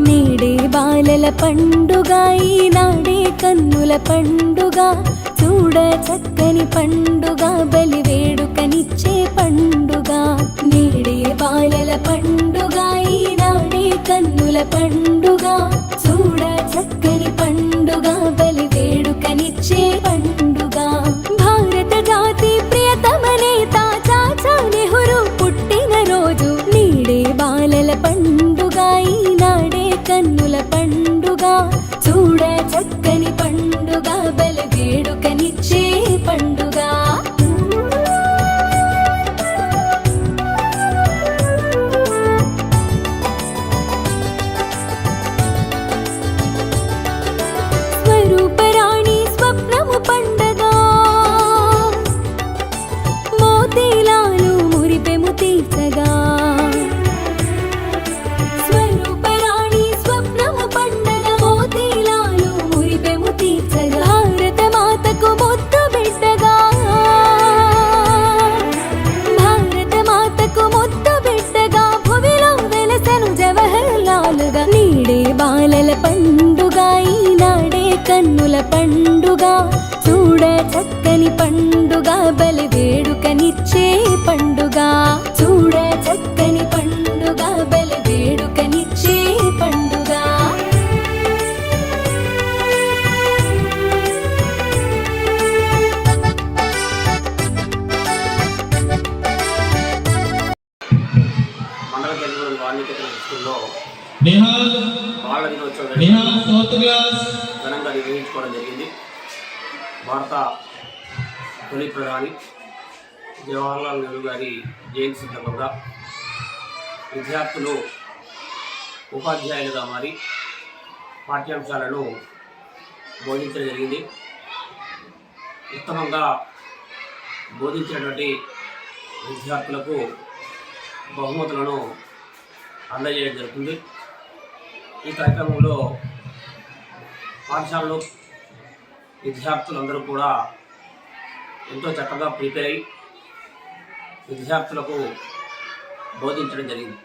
నేడే బాలల పండుగ ఈనాడే కన్నుల పండుగ చూడ చక్కని పండుగ బలి వేడుకనిచ్చే పండుగ నేడే బాలల పండుగ ఈనాడే కన్నుల పండుగ చూడ చక్కని పండుగ బలి వేడుకనిచ్చే పండుగ భారత జాతి ప్రియతమ నేత చాచా నెహ్రూ పుట్టిన రోజు నేడే బాలల పండుగ ఈనాడే కన్నుల పండుగ చూడ చక్కని పండుగ బలి వేడుకనిచ్చే పండుగ స్వరూపరాణి స్వప్నము పండగ మోతీలాలు మురిపెము తీర్చగా స్వరూపరాణి స్వప్నము పండగ మోతీలాలు మురిపెము తీర్చగా భారత మాతకు ముద్దు బిడ్డగా భారత మాతకు ముద్దు బిడ్డగా భువిలో వెలసెను జవహర్ లాలుగా నీడే బాలల పండుగ ఈనాడే కన్నుల పండుగ చూడ చక్కని పండుగ బలి వేడుకనిచ్చే పండుగ చూడ చక్కని పండుగ బలి వేడుకనిచ్చే పండుగ మండల కేంద్రంలోని వాల్మీకి స్కూల్లో నిహాల్ బాల దినోత్సవం ఫోర్త్ క్లాస్ ఘనంగా నిర్వహించుకోవడం జరిగింది. భారత తొలి ప్రధాని జవహర్లాల్ నెహ్రూ గారి జయంతి సందర్భంగా విద్యార్థులు ఉపాధ్యాయులుగా మారి పాఠ్యాంశాలను బోధించడం జరిగింది. ఉత్తమంగా బోధించినటువంటి విద్యార్థులకు బహుమతులను అందజేయడం జరుగుతుంది. ఈ కార్యక్రమంలో పాఠశాలలో విద్యార్థులందరూ కూడా ఎంతో చక్కగా ప్రిపేర్ అయి విద్యార్థులకు బోధించడం జరిగింది.